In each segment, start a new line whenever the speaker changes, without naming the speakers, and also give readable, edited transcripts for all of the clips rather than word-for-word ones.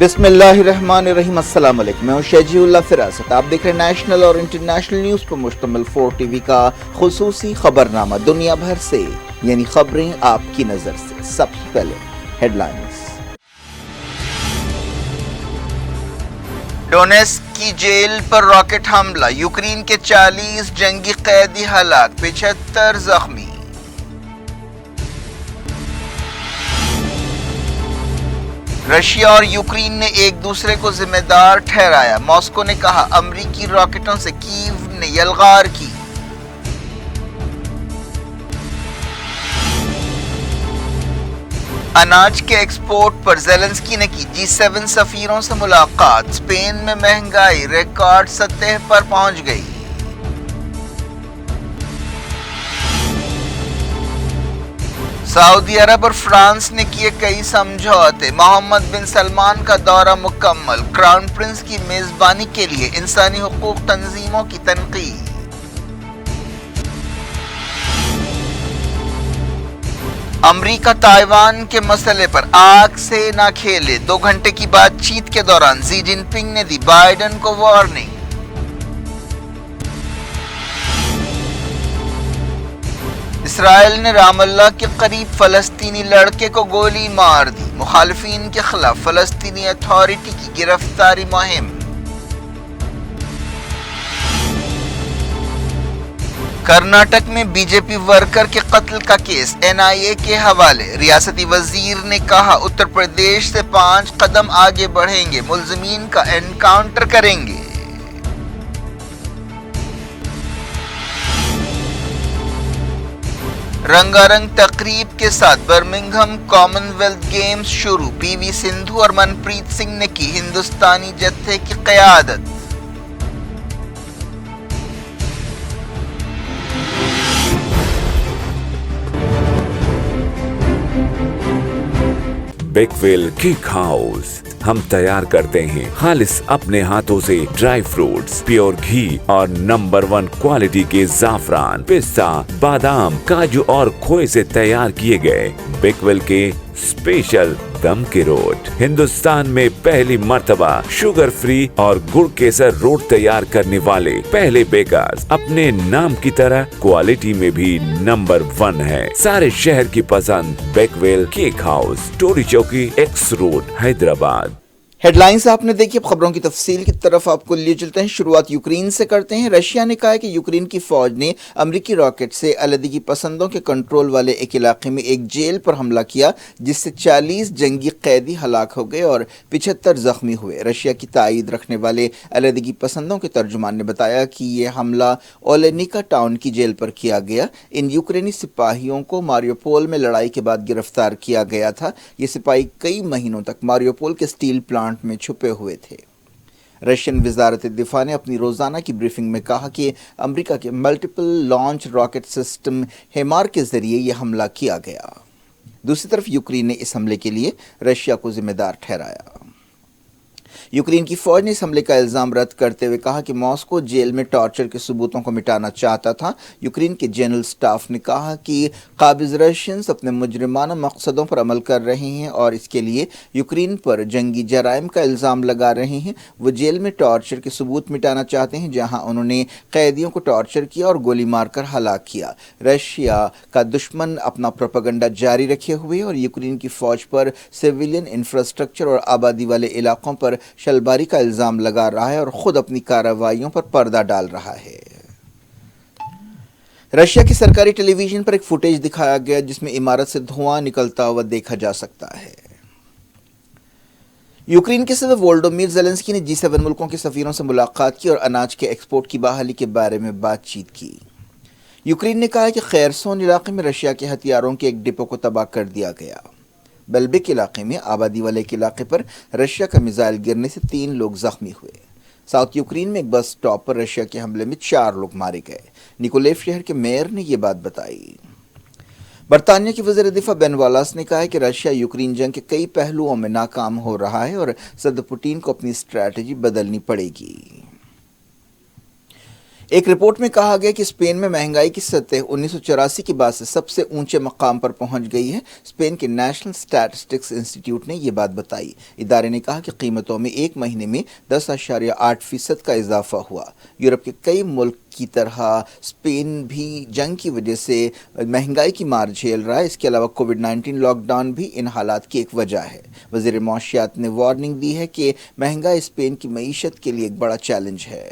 بسم اللہ الرحمن الرحیم، السلام علیکم، میں ہوں شہجی اللہ فراست۔ آپ دیکھ رہے ہیں نیشنل اور انٹرنیشنل نیوز پر مشتمل 4 ٹی وی کا خصوصی خبرنامہ دنیا بھر سے، یعنی خبریں آپ کی نظر سے۔ سب سے پہلے ہیڈ لائنز۔ ڈونیٹسک کی جیل پر راکٹ حملہ، یوکرین کے 40 جنگی قیدی ہلاک، 75 زخمی۔ رشیا اور یوکرین نے ایک دوسرے کو ذمہ دار ٹھہرایا، ماسکو نے کہا امریکی راکٹوں سے کیو نے یلغار کی۔ اناج کے ایکسپورٹ پر زیلنسکی نے کی G7 سفیروں سے ملاقات، اسپین میں مہنگائی ریکارڈ سطح پر پہنچ گئی۔ سعودی عرب اور فرانس نے کیے کئی سمجھوتے، محمد بن سلمان کا دورہ مکمل، کراؤن پرنس کی میزبانی کے لیے انسانی حقوق تنظیموں کی تنقید۔ امریکہ تائیوان کے مسئلے پر آگ سے نہ کھیلے، 2 گھنٹے کی بات چیت کے دوران ژی جن پنگ نے دی بائیڈن کو وارننگ۔ اسرائیل نے رام اللہ کے قریب فلسطینی لڑکے کو گولی مار دی، مخالفین کے خلاف فلسطینی اتھارٹی کی گرفتاری مہم۔ کرناٹک میں بی جے پی ورکر کے قتل کا کیس NIA کے حوالے، ریاستی وزیر نے کہا اتر پردیش سے 5 قدم آگے بڑھیں گے، ملزمین کا انکاؤنٹر کریں گے۔ رنگا رنگ تقریب کے ساتھ برمنگھم کامن ویلتھ گیمز شروع، PV سندھو اور منپریت سنگھ نے کی ہندوستانی جتھے کی قیادت۔
بیکویل کیک ہاؤس، ہم تیار کرتے ہیں خالص اپنے ہاتھوں سے ڈرائی فروٹس، پیور گھی اور نمبر 1 کوالٹی کے زعفران، پستہ، بادام، کاجو اور کھوئے سے تیار کیے گئے بیکویل کے اسپیشل دم کے روٹ۔ ہندوستان میں پہلی مرتبہ شوگر فری اور گڑ کیسر روٹ تیار کرنے والے پہلے بیکرز، اپنے نام کی طرح کوالٹی میں بھی نمبر 1 ہے۔ سارے شہر کی پسند بیکویل cake house, Toli Chowki, X road, Hyderabad.
Headlines آپ نے دیکھی، اب خبروں کی تفصیل کی طرف آپ کو لیے چلتے ہیں۔ شروعات یوکرین سے کرتے ہیں۔ رشیا نے کہا ہے کہ یوکرین کی فوج نے امریکی راکٹ سے علیحدگی پسندوں کے کنٹرول والے ایک علاقے میں ایک جیل پر حملہ کیا، جس سے 40 جنگی قیدی ہلاک ہو گئے اور 75 زخمی ہوئے۔ رشیا کی تائید رکھنے والے علیحدگی پسندوں کے ترجمان نے بتایا کہ یہ حملہ اولینیکا ٹاؤن کی جیل پر کیا گیا۔ ان یوکرینی سپاہیوں کو ماریوپول میں لڑائی کے بعد گرفتار کیا گیا تھا۔ یہ سپاہی کئی مہینوں تک ماریوپول کے اسٹیل پلانٹ میں چھپے ہوئے تھے۔ رشین وزارت دفاع نے اپنی روزانہ کی بریفنگ میں کہا کہ امریکہ کے ملٹیپل لانچ راکٹ سسٹم ہیمار کے ذریعے یہ حملہ کیا گیا۔ دوسری طرف یوکرین نے اس حملے کے لیے رشیا کو ذمہ دار ٹھہرایا۔ یوکرین کی فوج نے اس حملے کا الزام رد کرتے ہوئے کہا کہ ماسکو جیل میں ٹارچر کے ثبوتوں کو مٹانا چاہتا تھا۔ یوکرین کے جنرل سٹاف نے کہا کہ قابض رشینز اپنے مجرمانہ مقصدوں پر عمل کر رہے ہیں اور اس کے لیے یوکرین پر جنگی جرائم کا الزام لگا رہے ہیں۔ وہ جیل میں ٹارچر کے ثبوت مٹانا چاہتے ہیں جہاں انہوں نے قیدیوں کو ٹارچر کیا اور گولی مار کر ہلاک کیا۔ رشیا کا دشمن اپنا پروپیگنڈا جاری رکھے ہوئے اور یوکرین کی فوج پر سویلین انفراسٹرکچر اور آبادی والے علاقوں پر شلباری کا الزام لگا رہا ہے اور خود اپنی کارروائیوں پر پردہ ڈال رہا ہے۔ رشیا کی سرکاری ٹیلی ویژن پر ایک فوٹیج دکھایا گیا جس میں عمارت سے دھواں نکلتا ہوا دیکھا جا سکتا ہے۔ یوکرین کے صدر وولڈومیر زیلنسکی نے G7 ملکوں کے سفیروں سے ملاقات کی اور اناج کے ایکسپورٹ کی بحالی کے بارے میں بات چیت کی۔ یوکرین نے کہا کہ خیرسون علاقے میں رشیا کے ہتھیاروں کے ایک ڈپو کو تباہ کر دیا گیا۔ بلبک علاقے میں آبادی والے ایک علاقے پر رشیا کا میزائل گرنے سے 3 لوگ زخمی ہوئے۔ ساؤتھ یوکرین میں ایک بس سٹاپ پر رشیا کے حملے میں 4 لوگ مارے گئے۔ نیکولیف شہر کے میئر نے یہ بات بتائی۔ برطانیہ کے وزیر دفاع بین والاس نے کہا ہے کہ رشیا یوکرین جنگ کے کئی پہلوؤں میں ناکام ہو رہا ہے اور صدر پوٹین کو اپنی اسٹریٹجی بدلنی پڑے گی۔ ایک رپورٹ میں کہا گیا کہ اسپین میں مہنگائی کی سطح 1984 کے بعد سے سب سے اونچے مقام پر پہنچ گئی ہے۔ اسپین کے نیشنل اسٹیٹسٹکس انسٹی ٹیوٹ نے یہ بات بتائی۔ ادارے نے کہا کہ قیمتوں میں ایک مہینے میں 10.8% کا اضافہ ہوا۔ یورپ کے کئی ملک کی طرح اسپین بھی جنگ کی وجہ سے مہنگائی کی مار جھیل رہا ہے۔ اس کے علاوہ کووڈ-19 لاک ڈاؤن بھی ان حالات کی ایک وجہ ہے۔ وزیر معاشیات نے وارننگ دی ہے کہ مہنگائی اسپین کی معیشت کے لیے ایک بڑا چیلنج ہے۔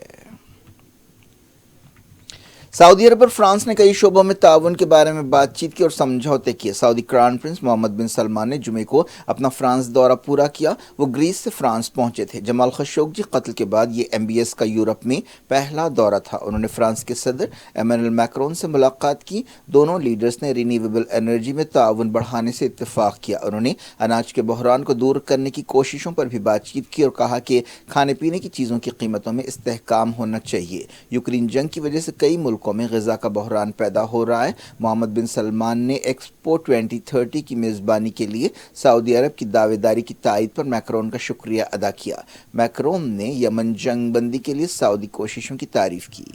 سعودی عرب اور فرانس نے کئی شعبوں میں تعاون کے بارے میں بات چیت کی اور سمجھوتے کیے۔ سعودی کراؤن پرنس محمد بن سلمان نے جمعے کو اپنا فرانس دورہ پورا کیا۔ وہ گریس سے فرانس پہنچے تھے۔ جمال خشوگی قتل کے بعد یہ MBS کا یورپ میں پہلا دورہ تھا۔ انہوں نے فرانس کے صدر ایمانوئل میکرون سے ملاقات کی۔ دونوں لیڈرز نے رینیویبل انرجی میں تعاون بڑھانے سے اتفاق کیا۔ انہوں نے اناج کے بحران کو دور کرنے کی کوششوں پر بھی بات چیت کی اور کہا کہ کھانے پینے کی چیزوں کی قیمتوں میں استحکام ہونا چاہیے۔ یوکرین جنگ کی وجہ سے کئی ملکوں میں غذا کا بحران پیدا ہو رہا ہے۔ محمد بن سلمان نے ایکسپو 2030 کی میزبانی کے لیے سعودی عرب کی دعویداری کی تائید پر میکرون کا شکریہ ادا کیا۔ میکرون نے یمن جنگ بندی کے لیے سعودی کوششوں کی تعریف کی۔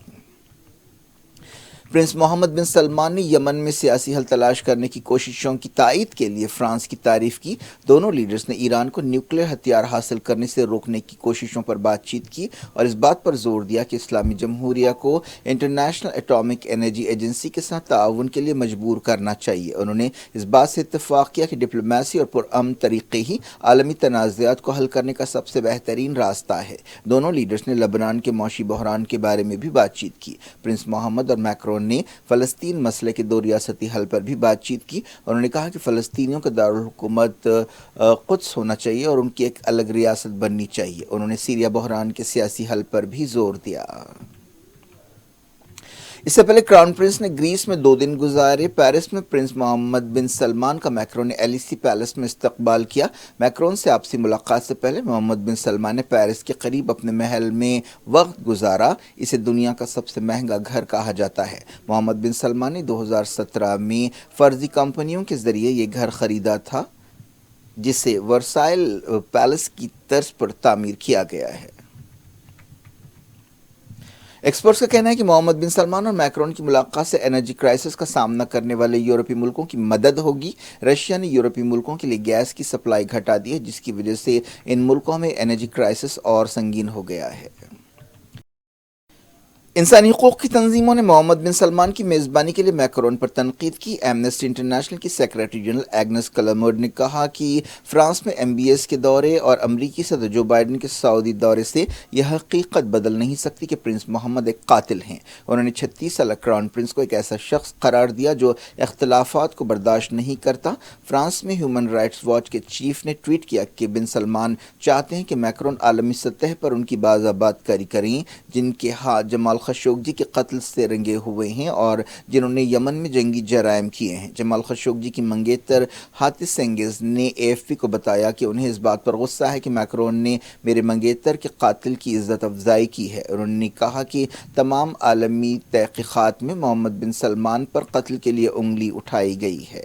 پرنس محمد بن سلمان نے یمن میں سیاسی حل تلاش کرنے کی کوششوں کی تائید کے لیے فرانس کی تعریف کی۔ دونوں لیڈرز نے ایران کو نیوکلیئر ہتھیار حاصل کرنے سے روکنے کی کوششوں پر بات چیت کی اور اس بات پر زور دیا کہ اسلامی جمہوریہ کو انٹرنیشنل ایٹامک انرجی ایجنسی کے ساتھ تعاون کے لیے مجبور کرنا چاہیے۔ انہوں نے اس بات سے اتفاق کیا کہ ڈپلومیسی اور پرامن طریقے ہی عالمی تنازعات کو حل کرنے کا سب سے بہترین راستہ ہے۔ دونوں لیڈرز نے لبنان کے معاشی بحران کے بارے میں بھی بات چیت کی۔ پرنس محمد اور میکرون نے فلسطین مسئلے کے دو ریاستی حل پر بھی بات چیت کی۔ انہوں نے کہا کہ فلسطینیوں کا دارالحکومت قدس ہونا چاہیے اور ان کی ایک الگ ریاست بننی چاہیے۔ انہوں نے سیریا بحران کے سیاسی حل پر بھی زور دیا۔ اس سے پہلے کراؤن پرنس نے گریس میں 2 دن گزارے۔ پیرس میں پرنس محمد بن سلمان کا میکرون نے ایلیسی پیلس میں استقبال کیا۔ میکرون سے آپسی ملاقات سے پہلے محمد بن سلمان نے پیرس کے قریب اپنے محل میں وقت گزارا۔ اسے دنیا کا سب سے مہنگا گھر کہا جاتا ہے۔ محمد بن سلمان نے 2017 میں فرضی کمپنیوں کے ذریعے یہ گھر خریدا تھا جسے ورسائل پیلس کی طرز پر تعمیر کیا گیا ہے۔ ایکسپرٹس کا کہنا ہے کہ محمد بن سلمان اور میکرون کی ملاقات سے انرجی کرائسس کا سامنا کرنے والے یورپی ملکوں کی مدد ہوگی۔ رشیا نے یورپی ملکوں کے لیے گیس کی سپلائی گھٹا دی ہے جس کی وجہ سے ان ملکوں میں انرجی کرائسس اور سنگین ہو گیا ہے۔ انسانی حقوق کی تنظیموں نے محمد بن سلمان کی میزبانی کے لیے میکرون پر تنقید کی۔ ایمنسٹی انٹرنیشنل کی سیکریٹری جنرل ایگنس کلمرڈ نے کہا کہ فرانس میں MBS کے دورے اور امریکی صدر جو بائیڈن کے سعودی دورے سے یہ حقیقت بدل نہیں سکتی کہ پرنس محمد ایک قاتل ہیں۔ انہوں نے 36 سالہ کراؤن پرنس کو ایک ایسا شخص قرار دیا جو اختلافات کو برداشت نہیں کرتا۔ فرانس میں ہیومن رائٹس واچ کے چیف نے ٹویٹ کیا کہ بن سلمان چاہتے ہیں کہ میکرون عالمی سطح پر ان کی باز آباد کاری کریں جن کے ہاتھ جمال خشوگی کے قتل سے رنگے ہوئے ہیں اور جنہوں نے یمن میں جنگی جرائم کیے ہیں۔ جمال خشوگی کی منگیتر ہاتھ سینگز نے AFP کو بتایا کہ انہیں اس بات پر غصہ ہے کہ میکرون نے میرے منگیتر کے قاتل کی عزت افزائی کی ہے۔ انہوں نے کہا کہ تمام عالمی تحقیقات میں محمد بن سلمان پر قتل کے لیے انگلی اٹھائی گئی ہے۔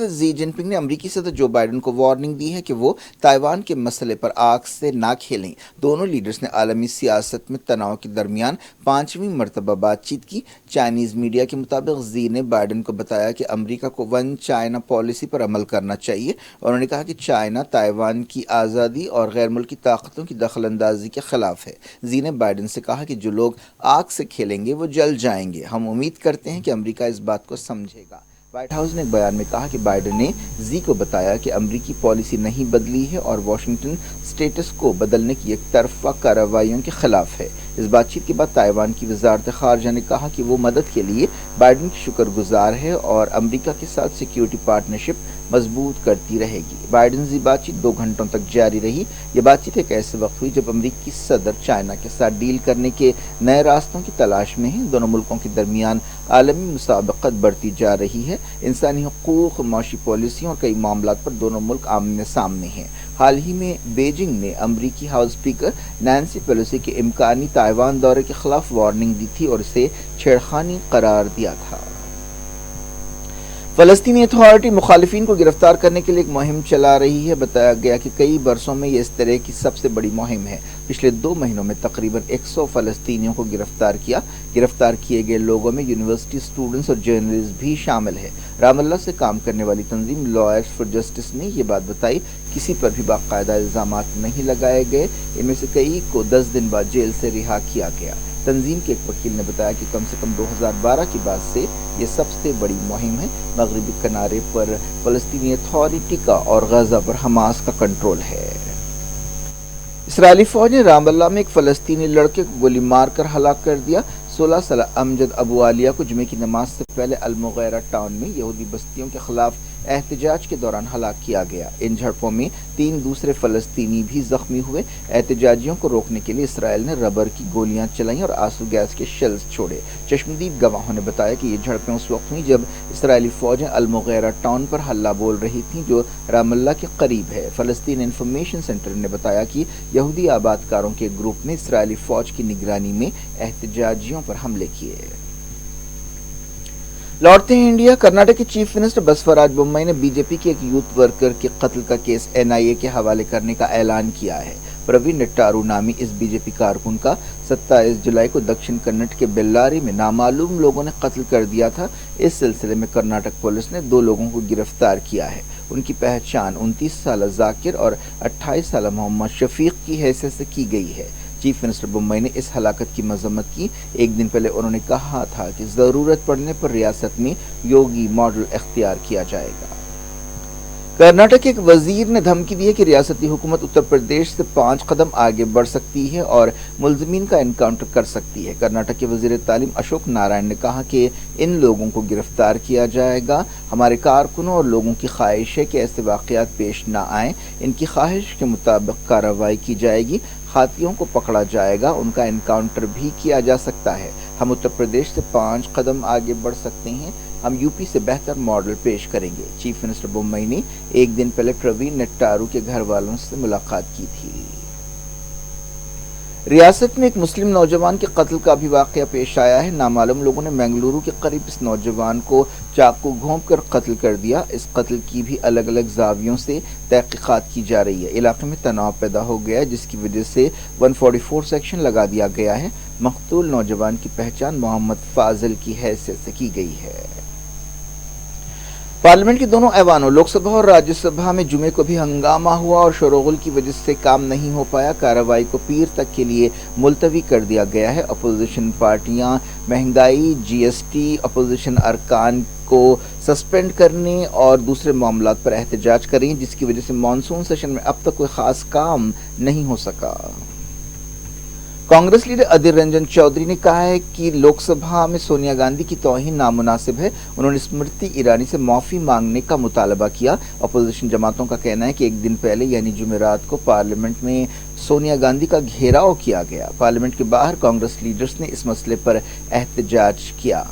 زی جن پنگ نے امریکی صدر جو بائیڈن کو وارننگ دی ہے کہ وہ تائیوان کے مسئلے پر آگ سے نہ کھیلیں۔ دونوں لیڈرز نے عالمی سیاست میں تناؤ کے درمیان 5ویں مرتبہ بات چیت کی۔ چائنیز میڈیا کے مطابق زی نے بائیڈن کو بتایا کہ امریکہ کو ون چائنا پالیسی پر عمل کرنا چاہیے۔ انہوں نے کہا کہ چائنا تائیوان کی آزادی اور غیر ملکی طاقتوں کی دخل اندازی کے خلاف ہے۔ زی نے بائیڈن سے کہا کہ جو لوگ آگ سے کھیلیں گے وہ جل جائیں گے۔ ہم امید کرتے ہیں کہ امریکہ اس بات کو سمجھے گا۔ وائٹ ہاؤس نے ایک بیان میں کہا کہ بائیڈن نے زی کو بتایا کہ امریکی پالیسی نہیں بدلی ہے اور واشنگٹن اسٹیٹس کو بدلنے کی ایک طرفہ کارروائیوں کے خلاف ہے۔ اس بات چیت کے بعد تائیوان کی وزارت خارجہ نے کہا کہ وہ مدد کے لیے بائیڈن کی شکر گزار ہے اور امریکہ کے ساتھ سیکیورٹی پارٹنرشپ مضبوط کرتی رہے گی۔ بائیڈن زی بات چیت 2 گھنٹوں تک جاری رہی۔ یہ بات چیت ایک ایسے وقت ہوئی جب امریکی صدر چائنا کے ساتھ ڈیل کرنے کے نئے راستوں کی تلاش میں ہیں۔ دونوں ملکوں کے درمیان عالمی مسابقت بڑھتی جا رہی ہے۔ انسانی حقوق، معاشی پالیسیوں اور کئی معاملات پر دونوں ملک آمنے سامنے ہیں۔ حال ہی میں بیجنگ نے امریکی ہاؤس اسپیکر نینسی پیلوسی کے امکانی تائیوان دورے کے خلاف وارننگ دی تھی اور اسے چھیڑخانی قرار دیا تھا۔ فلسطینی اتھارٹی مخالفین کو گرفتار کرنے کے لیے ایک مہم چلا رہی ہے۔ بتایا گیا کہ کئی برسوں میں یہ اس طرح کی سب سے بڑی مہم ہے۔ پچھلے 2 مہینوں میں تقریباً 100 فلسطینیوں کو گرفتار کیا۔ گرفتار کیے گئے لوگوں میں یونیورسٹی اسٹوڈنٹس اور جرنلسٹ بھی شامل ہیں۔ رام اللہ سے کام کرنے والی تنظیم لائرز فار جسٹس نے یہ بات بتائی۔ کسی پر بھی باقاعدہ الزامات نہیں لگائے گئے، ان میں سے کئی کو 10 دن بعد جیل سے رہا کیا گیا۔ تنظیم کے ایک وکیل نے بتایا کہ کم سے کم 2012 کے بعد سے یہ سب سے بڑی مہم ہے۔ مغربی کنارے پر فلسطینی اتھارٹی کا اور غزہ پر حماس کا کنٹرول ہے۔ اسرائیلی فوج نے رام اللہ میں ایک فلسطینی لڑکے کو گولی مار کر ہلاک کر دیا۔ 16 سالہ امجد ابو عالیہ کو جمعے کی نماز سے پہلے المغیرہ ٹاؤن میں یہودی بستیوں کے خلاف احتجاج کے دوران ہلاک کیا گیا۔ ان جھڑپوں میں 3 دوسرے فلسطینی بھی زخمی ہوئے۔ احتجاجیوں کو روکنے کے لیے اسرائیل نے ربر کی گولیاں چلائیں اور آنسو گیس کے شیلز چھوڑے۔ چشمدید گواہوں نے بتایا کہ یہ جھڑپیں اس وقت ہوئیں جب اسرائیلی فوجیں المغیرہ ٹاؤن پر ہلہ بول رہی تھیں جو رام اللہ کے قریب ہے۔ فلسطین انفارمیشن سینٹر نے بتایا کہ یہودی آباد کاروں کے گروپ نے اسرائیلی فوج کی نگرانی میں احتجاجیوں پر حملے کیے۔ لوٹتے ہیں انڈیا۔ کرناٹک کے چیف منسٹر بسوراج بومائی نے بی جے پی کے ایک یوتھ ورکر کے قتل کا کیس NIA کے حوالے کرنے کا اعلان کیا ہے۔ پروین نٹارو نامی اس بی جے پی کارکن کا 27 جولائی کو دکشن کنڑ کے بیلاری میں نامعلوم لوگوں نے قتل کر دیا تھا۔ اس سلسلے میں کرناٹک پولیس نے 2 لوگوں کو گرفتار کیا ہے۔ ان کی پہچان 29 سالہ ذاکر اور 28 سالہ محمد شفیق کی حیثیت سے کی گئی ہے۔ چیف منسٹر بومائی نے اس ہلاکت کی مذمت کی۔ ایک دن پہلے انہوں نے کہا تھا کہ ضرورت پڑنے پر ریاست میں یوگی ماڈل اختیار کیا جائے گا۔ کرناٹک کے ایک وزیر نے دھمکی دی ہے کہ ریاستی حکومت اتر پردیش سے 5 قدم آگے بڑھ سکتی ہے اور ملزمین کا انکاؤنٹر کر سکتی ہے۔ کرناٹک کے وزیر تعلیم اشوک نارائن نے کہا کہ ان لوگوں کو گرفتار کیا جائے گا۔ ہمارے کارکنوں اور لوگوں کی خواہش ہے کہ ایسے واقعات پیش نہ آئیں۔ ان کی خواہش کے مطابق کارروائی کی جائے گی۔ خاطیوں کو پکڑا جائے گا، ان کا انکاؤنٹر بھی کیا جا سکتا ہے۔ ہم اتر پردیش سے 5 قدم آگے بڑھ سکتے ہیں۔ ہم UP سے بہتر ماڈل پیش کریں گے۔ چیف منسٹر بومائی نے ایک دن پہلے پروین نٹارو کے گھر والوں سے ملاقات کی تھی۔ ریاست میں ایک مسلم نوجوان کے قتل کا بھی واقعہ پیش آیا ہے۔ نامعلوم لوگوں نے منگلورو کے قریب اس نوجوان کو چاقو گھونپ کر قتل کر دیا۔ اس قتل کی بھی الگ الگ زاویوں سے تحقیقات کی جا رہی ہے۔ علاقے میں تناؤ پیدا ہو گیا ہے جس کی وجہ سے 144 سیکشن لگا دیا گیا ہے۔ مقتول نوجوان کی پہچان محمد فاضل کی حیثیت سے کی گئی ہے۔ پارلیمنٹ کے دونوں ایوانوں لوک سبھا اور راجیہ سبھا میں جمعے کو بھی ہنگامہ ہوا اور شور و غل کی وجہ سے کام نہیں ہو پایا۔ کارروائی کو پیر تک کے لیے ملتوی کر دیا گیا ہے۔ اپوزیشن پارٹیاں مہنگائی، GST، اپوزیشن ارکان کو سسپینڈ کرنے اور دوسرے معاملات پر احتجاج کر رہی ہیں جس کی وجہ سے مانسون سیشن میں اب تک کوئی خاص کام نہیں ہو سکا۔ کانگریس لیڈر ادھیر رنجن چودھری نے کہا ہے کہ لوک سبھا میں سونیا گاندھی کی توہین نامناسب ہے۔ انہوں نے اسمرتی ایرانی سے معافی مانگنے کا مطالبہ کیا۔ اپوزیشن جماعتوں کا کہنا ہے کہ ایک دن پہلے یعنی جمعرات کو پارلیمنٹ میں سونیا گاندھی کا گھیراؤ کیا گیا۔ پارلیمنٹ کے باہر کانگریس لیڈرز نے اس مسئلے پر احتجاج کیا۔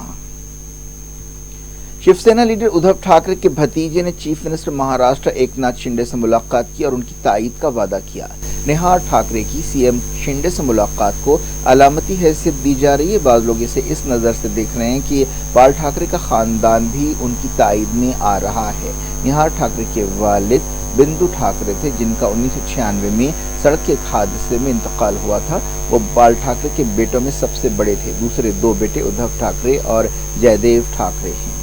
شیو سینا لیڈر ادھو ٹھاکرے کے بھتیجے نے چیف منسٹر مہاراشٹر ایک ناتھ شنڈے سے ملاقات کی اور ان کی تائید کا وعدہ کیا۔ نہار ٹھاکرے کی CM شنڈے سے ملاقات کو علامتی حیثیت دی جا رہی ہے۔ بعض لوگ اسے اس نظر سے دیکھ رہے ہیں کہ بال ٹھاکرے کا خاندان بھی ان کی تائید میں آ رہا ہے۔ نہار ٹھاکرے کے والد بندو ٹھاکرے تھے جن کا 1996 میں سڑک کے ایک حادثے میں انتقال ہوا تھا۔ وہ بال ٹھاکرے کے بیٹوں میں سب سے بڑے تھے۔ دوسرے 2 بیٹے ادھو ٹھاکرے اور جے دیو ٹھاکرے ہیں۔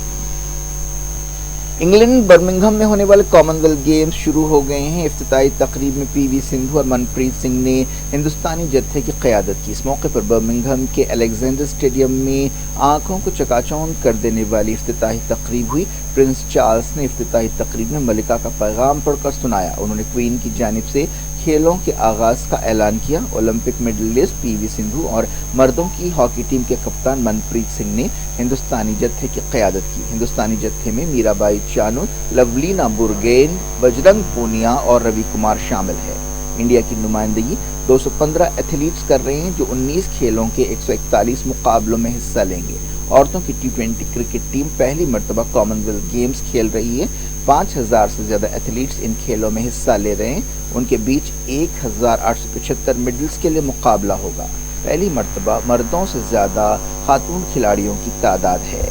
انگلینڈ برمنگھم میں ہونے والے کامن ویلتھ گیمز شروع ہو گئے ہیں۔ افتتاحی تقریب میں PV سندھو اور منپریت سنگھ نے ہندوستانی جتھے کی قیادت کی۔ اس موقع پر برمنگھم کے الیگزینڈر اسٹیڈیم میں آنکھوں کو چکاچوند کر دینے والی افتتاحی تقریب ہوئی۔ پرنس چارلس نے افتتاحی تقریب میں ملکہ کا پیغام پڑھ کر سنایا۔ انہوں نے کوئین کی جانب سے کھیلوں کے آغاز کا اعلان کیا۔ اولمپک میڈلسٹ PV سندھو اور مردوں کی ہاکی ٹیم کے کپتان منپریت سنگھ نے ہندوستانی جتھے کی قیادت کی۔ ہندوستانی جتھے میں میرا بائی چانو، لولینا برگین، بجرنگ پونیا اور روی کمار شامل ہیں۔ انڈیا کی نمائندگی 215 ایتھلیٹس کر رہے ہیں جو 19 کھیلوں کے 141 مقابلوں میں حصہ لیں گے۔ عورتوں کی T20 کرکٹ ٹیم پہلی مرتبہ کامن ویلتھ گیمز کھیل رہی ہے۔ 5000 سے زیادہ ایتھلیٹس ان کھیلوں میں حصہ لے رہے ہیں۔ ان کے بیچ 1875 میڈلز کے لیے مقابلہ ہوگا۔ پہلی مرتبہ مردوں سے زیادہ خاتون کھلاڑیوں کی تعداد ہے۔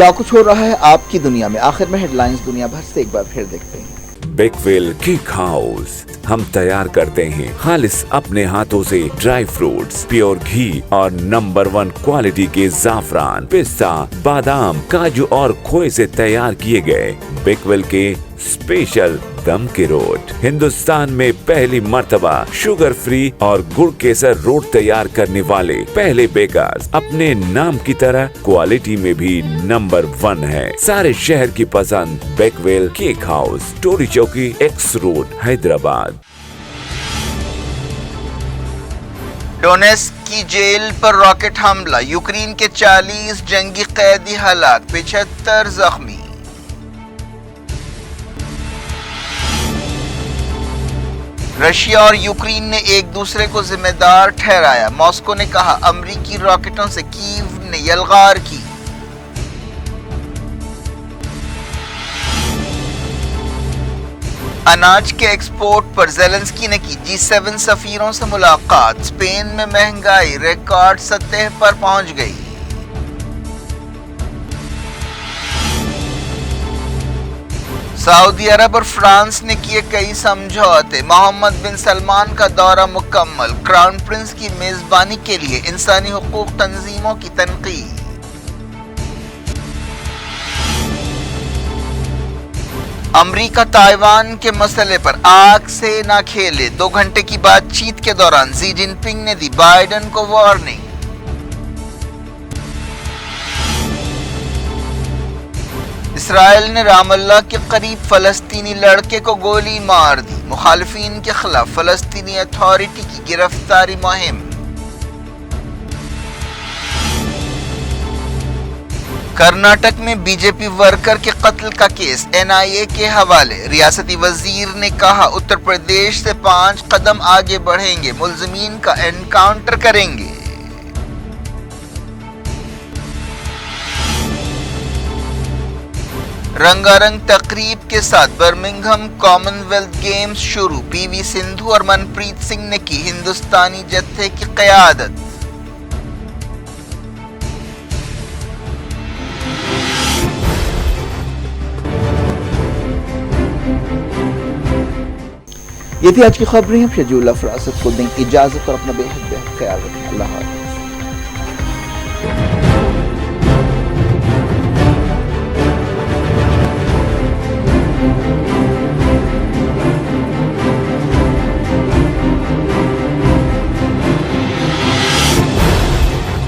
کیا کچھ ہو رہا ہے آپ کی دنیا میں؟ آخر میں ہیڈ لائنز دنیا بھر سے ایک بار پھر دیکھتے ہیں۔
بیکویل کیک ہاؤس ہم تیار کرتے ہیں خالص اپنے ہاتھوں سے ڈرائی فروٹس، پیور گھی اور نمبر 1 کوالٹی کے زعفران، پستہ، بادام، کاجو اور کھوئے سے تیار کیے گئے بیکویل کے اسپیشل دم کے روٹ۔ ہندوستان میں پہلی مرتبہ شوگر فری اور گڑ کیسر روٹ تیار کرنے والے پہلے بیکرز، اپنے نام کی طرح کوالٹی میں بھی نمبر 1 ہے۔ سارے شہر کی پسند بیکویل cake house, Toli Chowki, X road, Hyderabad.
Donetsk کی جیل پر راکٹ حملہ، یوکرین کے 40 جنگی قیدی ہلاک، 75 زخمی۔ رشیا اور یوکرین نے ایک دوسرے کو ذمہ دار ٹھہرایا، ماسکو نے کہا امریکی راکٹوں سے کیو نے یلغار کی۔ اناج کے ایکسپورٹ پر زیلنسکی نے کی G7 سفیروں سے ملاقات، اسپین میں مہنگائی ریکارڈ سطح پر پہنچ گئی۔ سعودی عرب اور فرانس نے کیے کئی سمجھوتے، محمد بن سلمان کا دورہ مکمل، کراؤن پرنس کی میزبانی کے لیے انسانی حقوق تنظیموں کی تنقید۔ امریکہ تائیوان کے مسئلے پر آگ سے نہ کھیلے، 2 گھنٹے کی بات چیت کے دوران ژی جن پنگ نے دی بائیڈن کو وارننگ۔ اسرائیل نے رام اللہ کے قریب فلسطینی لڑکے کو گولی مار دی، مخالفین کے خلاف فلسطینی اتھارٹی کی گرفتاری مہم۔ کرناٹک میں بی جے پی ورکر کے قتل کا کیس NIA کے حوالے، ریاستی وزیر نے کہا اتر پردیش سے 5 قدم آگے بڑھیں گے، ملزمین کا انکاؤنٹر کریں گے۔ رنگا رنگ تقریب کے ساتھ برمنگھم کامن ویلتھ گیمز شروع، PV سندھو اور منپریت سنگھ نے کی ہندوستانی جتھے کی قیادت۔ یہ تھی آج کی خبریں، ہم شجیع اللہ فراست کو دیں اجازت اور اپنا بے حد خیال رکھیں۔ اللہ حافظ۔